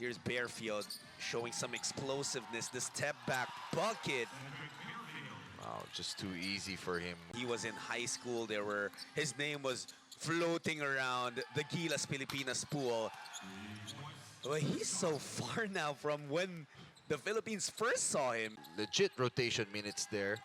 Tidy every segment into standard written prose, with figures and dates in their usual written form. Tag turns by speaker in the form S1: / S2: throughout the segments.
S1: Here's Bearfield showing some explosiveness. The step back bucket.
S2: Wow, just too easy for him.
S1: He was in high school. His name was floating around the Gilas Pilipinas pool. But he's so far now from when the Philippines first saw him.
S2: Legit rotation minutes there.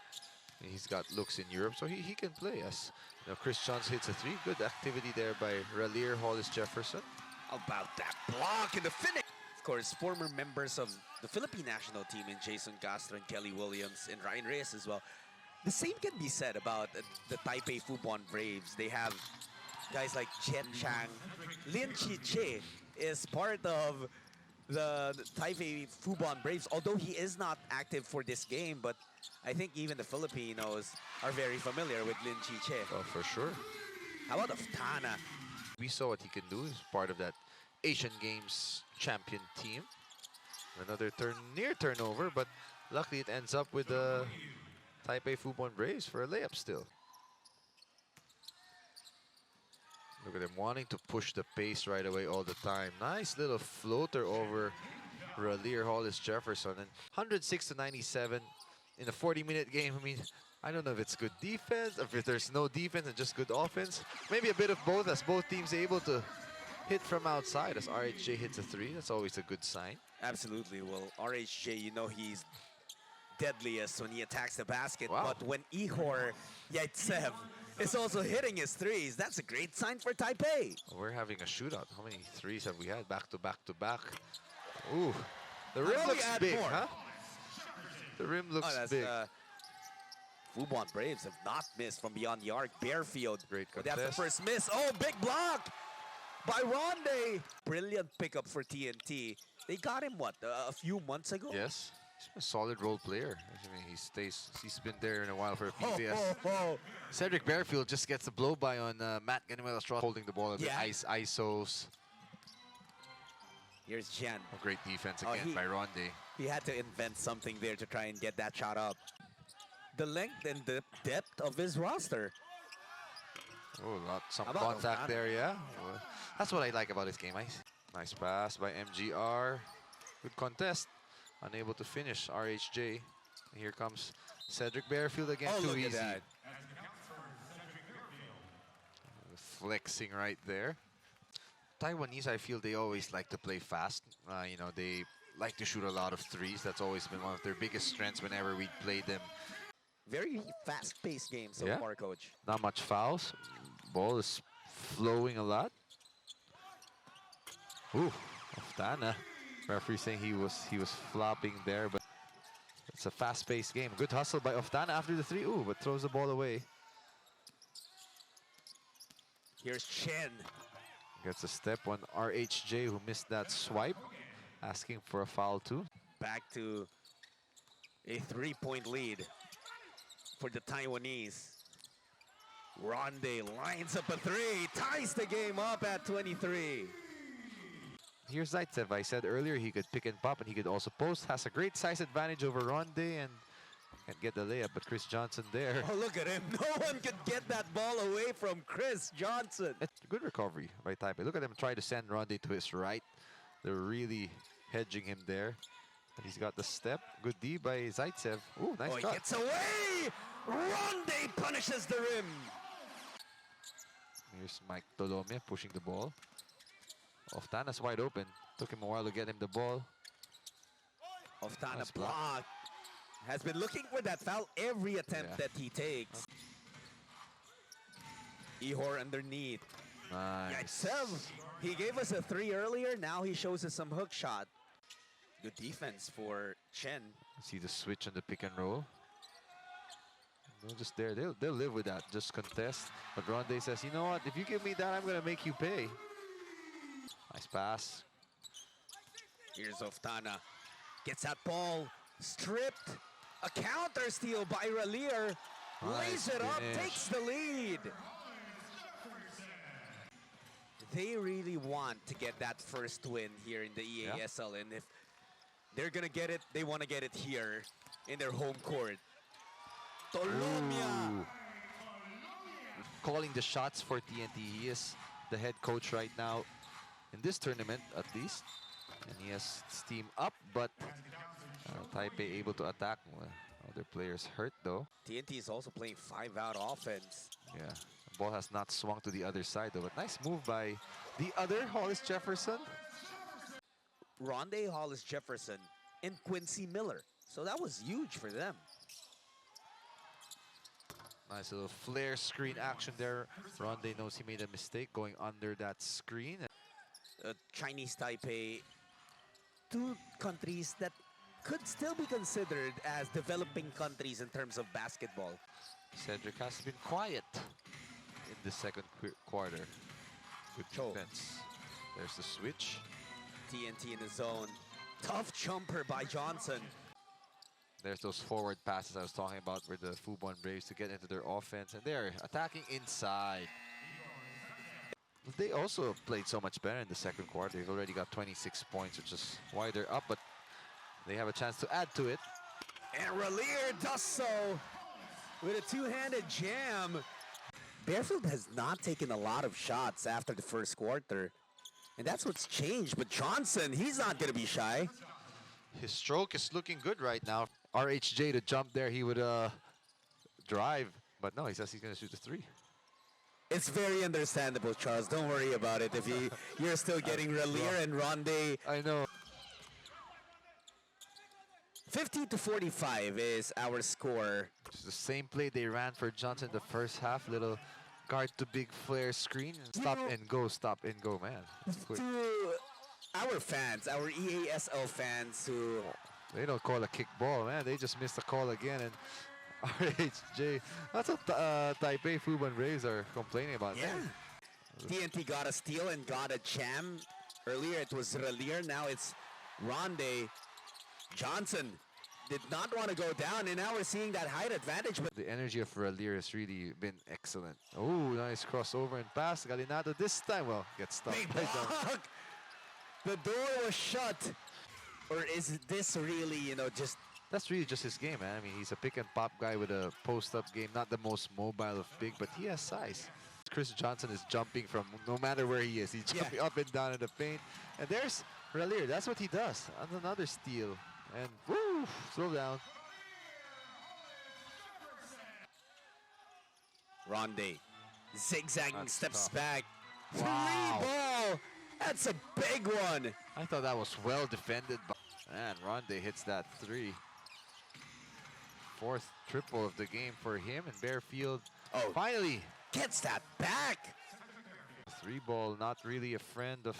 S2: He's got looks in Europe, so he can play. As you know, Chris Johnson hits a three. Good activity there by Raleigh Hollis Jefferson.
S1: How about that block in the finish? Of course, former members of the Philippine national team in Jason Castro and Kelly Williams and Ryan Reyes as well. The same can be said about the Taipei Fubon Braves. They have guys like Chen Chang. Lin Chi-che is part of the Taipei Fubon Braves, although he is not active for this game, but I think even the Filipinos are very familiar with Lin Chi-che.
S2: Oh, for sure.
S1: How about Oftana?
S2: We saw what he can do. He's part of that Asian Games champion team. Another near turnover, but luckily it ends up with the Taipei Fubon Braves for a layup still. Look at him wanting to push the pace right away all the time. Nice little floater over Raleigh Hollis Jefferson. And 106-97 in a 40-minute game. I mean, I don't know if it's good defense, if there's no defense and just good offense. Maybe a bit of both, as both teams able to hit from outside. As RHJ hits a three, that's always a good sign.
S1: Absolutely. Well, RHJ, you know he's deadliest when he attacks the basket.
S2: Wow.
S1: But when Ihor Yaitsev is also hitting his threes, that's a great sign for Taipei.
S2: We're having a shootout. How many threes have we had? Back to back to back. Ooh, the rim looks big,
S1: more.
S2: Huh? The rim looks big.
S1: Fubon Braves have not missed from beyond the arc. Bearfield.
S2: Great
S1: But that's the
S2: contest.
S1: first miss. Oh, big block by Ronde. Brilliant pickup for TNT. They got him, what, a few months ago?
S2: Yes, he's a solid role player. I mean, he's been there in a while for PBS. Cedric Bearfield just gets a blow-by on Matt Ganuela-Strauss holding the ball a bit. ISOs.
S1: Here's Jen.
S2: Oh, great defense again by Ronde.
S1: He had to invent something there to try and get that shot up. The length and the depth of his roster.
S2: Oh, some contact there, yeah. Well, that's what I like about this game. Nice pass by MGR. Good contest. Unable to finish RHJ. And here comes Cedric Bearfield again.
S1: Oh,
S2: too
S1: look
S2: easy.
S1: at that.
S2: Flexing right there. Taiwanese, I feel they always like to play fast. You know, they like to shoot a lot of threes. That's always been one of their biggest strengths whenever we play them.
S1: Very fast-paced game so far, Coach.
S2: Not much fouls. Ball is flowing a lot. Ooh, Oftana. Referee saying he was flopping there, but it's a fast-paced game. Good hustle by Oftana after the three. Ooh, but throws the ball away.
S1: Here's Chen.
S2: Gets a step on RHJ, who missed that swipe, asking for a foul too.
S1: Back to a three-point lead for the Taiwanese. Ronde lines up a three, ties the game up at 23.
S2: Here's Zaitsev. I said earlier he could pick and pop and he could also post. Has a great size advantage over Ronde and can get the layup, but Chris Johnson there.
S1: Oh, look at him. No one could get that ball away from Chris Johnson.
S2: It's a good recovery by Taipei. Look at him try to send Ronde to his right. They're really hedging him there. And he's got the step. Good D by Zaitsev. Ooh, nice shot.
S1: He gets away! Ronde punishes the rim.
S2: Here's Mike Tolomia pushing the ball. Oftana's wide open. Took him a while to get him the ball.
S1: Oftana
S2: Nice
S1: block. Has been looking for that foul every attempt that he takes. Ihor underneath.
S2: Nice.
S1: Yaitsev, he gave us a three earlier. Now he shows us some hook shot. Good defense for Chen.
S2: See the switch on the pick and roll. They're just there. They'll live with that. Just contest. But Ronde says, you know what? If you give me that, I'm going to make you pay. Nice pass.
S1: Here's Oftana. Gets that ball stripped. A counter steal by Raleigh. Lays it up, takes the lead. They really want to get that first win here in the EASL. And if they're going to get it, they want to get it here in their home court. Tolomia.
S2: Calling the shots for TNT. He is the head coach right now in this tournament, at least. And he has steam up, but Taipei able to attack. Well, other players hurt though.
S1: TNT is also playing 5-out offense.
S2: Yeah, the ball has not swung to the other side though, but nice move by the other Hollis Jefferson.
S1: Rondé Hollis Jefferson and Quincy Miller. So that was huge for them.
S2: Nice little flare screen action there. Rondé knows he made a mistake going under that screen.
S1: Chinese Taipei, two countries that could still be considered as developing countries in terms of basketball.
S2: Cedric has been quiet in the second quarter. Good defense. There's the switch.
S1: TNT in the zone. Tough jumper by Johnson.
S2: There's those forward passes I was talking about where the Fubon Braves to get into their offense, and they're attacking inside. They also played so much better in the second quarter. They've already got 26 points, which is why they're up, but they have a chance to add to it.
S1: And Ralier does so with a two-handed jam. Barefield has not taken a lot of shots after the first quarter, and that's what's changed. But Johnson, he's not going to be shy.
S2: His stroke is looking good right now. RHJ to jump there, he would drive, but no, he says he's going to shoot the three.
S1: It's very understandable, Charles. Don't worry about it. If you're still getting Ralier and Rondé.
S2: I know.
S1: 50-45 is our score.
S2: It's the same play they ran for Johnson the first half. Little guard to big flare screen. Stop and go, stop and go, man. Quick.
S1: To our fans, our EASL fans who...
S2: They don't call a kick ball, man. They just missed the call again. And RHJ, that's what Taipei Fubon Braves are complaining about.
S1: Yeah. Man. TNT got a steal and got a jam. Earlier it was Ralier, now it's Rondé. Johnson did not want to go down, and now we're seeing that height advantage. But
S2: the energy of Ralier has really been excellent. Oh, nice crossover and pass. Galinado this time, well, gets stopped.
S1: Big block. The door was shut. Or is this really, just...
S2: That's really just his game, man. I mean, he's a pick and pop guy with a post-up game. Not the most mobile of big, but he has size. Chris Johnson is jumping from no matter where he is. He's jumping up and down in the paint. And there's Ralier. That's what he does. And another steal. And woo, throw down.
S1: Rondé zigzagging, steps back.
S2: Wow.
S1: 3-ball. That's a big one.
S2: I thought that was well defended. And Rondé hits that three. Fourth triple of the game for him. And Barefield finally
S1: gets that back.
S2: 3-ball, not really a friend of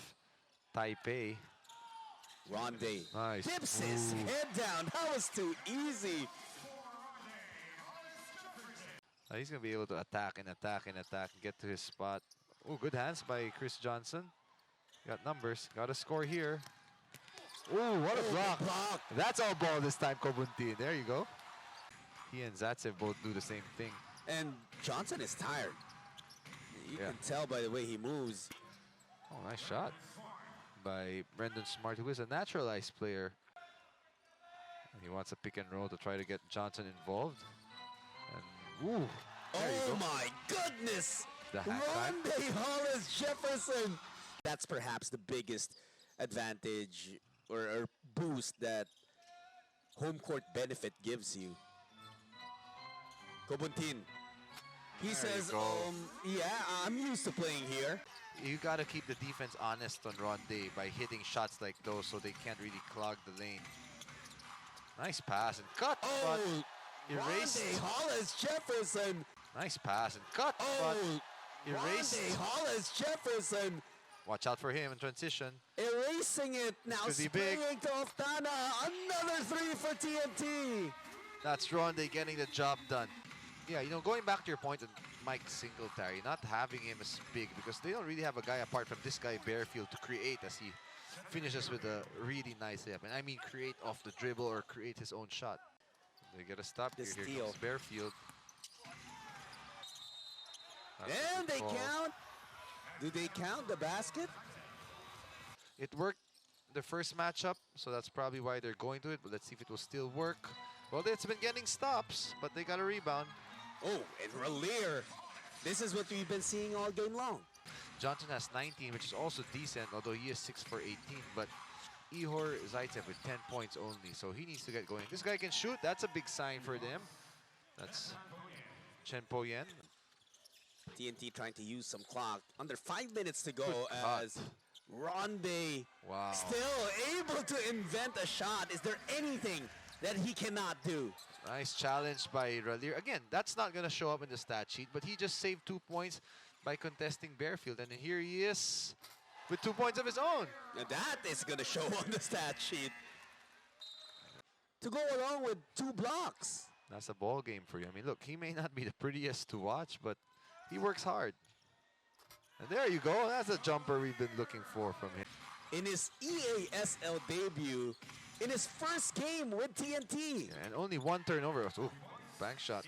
S2: Taipei.
S1: Rondé
S2: Nice.
S1: dips his head down. That was too easy.
S2: He's going to be able to attack and attack and attack and get to his spot. Oh, good hands by Chris Johnson. Got numbers. Got a score here. Oh, what a block. That's all ball this time, Kobuntin. There you go. He and Zatsev both do the same thing.
S1: And Johnson is tired. You can tell by the way he moves.
S2: Oh, nice shot by Brendan Smart, who is a naturalized player. He wants a pick and roll to try to get Johnson involved. And woo,
S1: oh my goodness! Rondé Hollis Jefferson. That's perhaps the biggest advantage or boost that home court benefit gives you. Kobuntin. He says, yeah, I'm used to playing here.
S2: You got to keep the defense honest on Rondé by hitting shots like those so they can't really clog the lane. Nice pass and cut.
S1: Oh,
S2: erased.
S1: Rondé Hollis Jefferson.
S2: Nice pass and cut.
S1: Oh,
S2: erased.
S1: Rondé Hollis Jefferson.
S2: Watch out for him in transition.
S1: Erasing it. Now spraying to Oftana. Another three for TNT.
S2: That's Rondé getting the job done. Yeah, going back to your point on Mike Singletary, not having him as big because they don't really have a guy apart from this guy Barefield to create as he finishes with a really nice layup. And I mean create off the dribble or create his own shot. They get a stop here. Here comes Barefield.
S1: And they count. Do they count the basket?
S2: It worked the first matchup, so that's probably why they're going to it. But let's see if it will still work. Well, it's been getting stops, but they got a rebound.
S1: Oh, and Ralier. This is what we've been seeing all game long.
S2: Johnson has 19, which is also decent, although he is 6 for 18. But Ihor Zaitsev with 10 points only, so he needs to get going. This guy can shoot. That's a big sign for them. That's Chen Po Yen.
S1: TNT trying to use some clock. Under 5 minutes to go
S2: Good cut.
S1: as Ronde
S2: Wow.
S1: still able to invent a shot. Is there anything that he cannot do?
S2: Nice challenge by Ralier. Again, that's not going to show up in the stat sheet, but he just saved 2 points by contesting Bearfield. And here he is with 2 points of his own.
S1: Now that is going to show on the stat sheet. To go along with 2 blocks.
S2: That's a ball game for you. I mean, look, he may not be the prettiest to watch, but he works hard. And there you go. That's a jumper we've been looking for from him.
S1: In his EASL debut, in his first game with TNT.
S2: And only 1 turnover. Ooh, bank shot.